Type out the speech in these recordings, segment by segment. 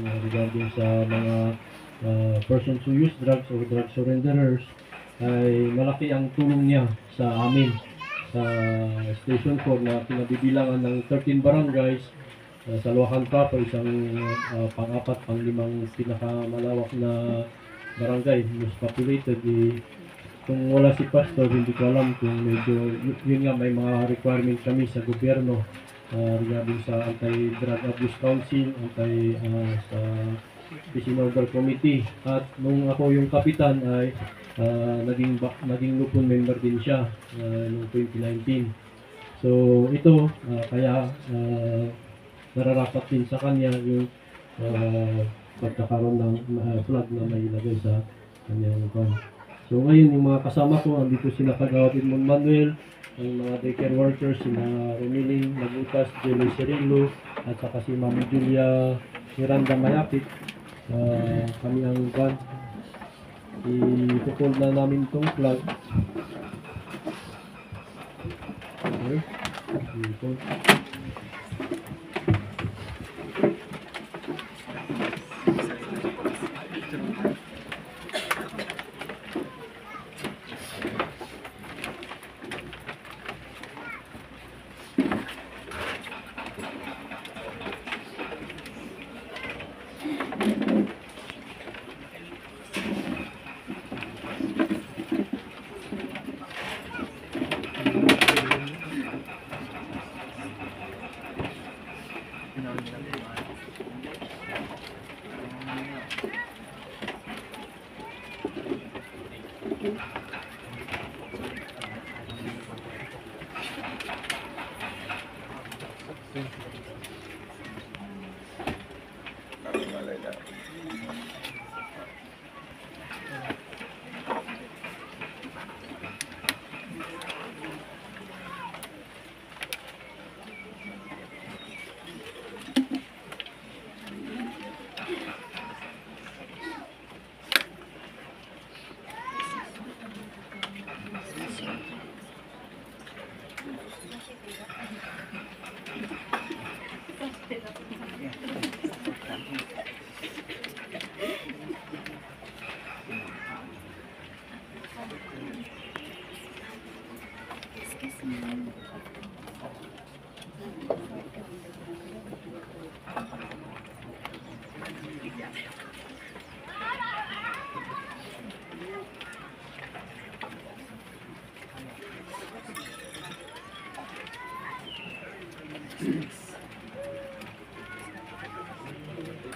regarding sa mga persons who use drugs or drug surrenderers ay malaki ang tulong niya sa amin sa Station 4 na kinabibilangan ng 13 barangays sa Luacan Proper, isang pang-apat, pang-limang pinakamalawak na barangay, most populated. Kung wala si Pastor, hindi ko alam kung medyo, yun nga, may mga requirement kami sa gobyerno regarding sa Anti-Drug Abuse Council, sa Peace and Order Committee. At nung ako yung kapitan ay naging lupon member din siya noong 2019. So ito, kaya nararapat din sa kanya yung pagkakaroon ng flag na may ilagay sa kanyang account. So ngayon yung mga kasama ko, andito sila Kagawad Edmond Manuel, ang mga daycare workers, sina Romiling Nagutas, Jelly Cirillo, at saka si Ma'am Julia Miranda Mayapit. Kami ang band. I-hold na namin itong flag. Okay. I-hold.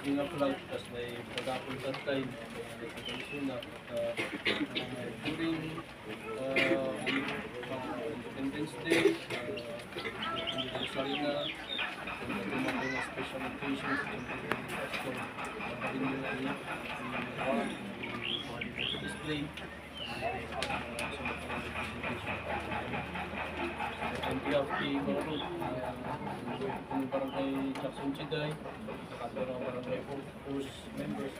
Yung flag, tapos may pag-apon sa time, during Independence Day, anniversary na, tumangin na special occasions, display, on behalf of the Marulog, kung barangay Jackson Chiday, nakatara barangay Force members.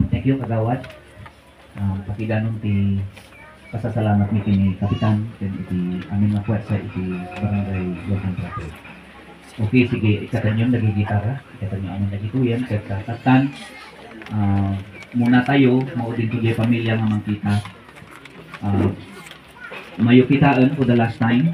Thank you Kagawad. Pakidanon ti pasasalamat ni kini Kapitan dan iti amin na puwersa iti barangay Luacan Proper. Okay, sige, ikatanyo nagigitara, ikatanyo amin nagituyan, kaya Kapitan, muna tayo, maudin to pamilya nga mang kita. Mayo kitaan for the last time.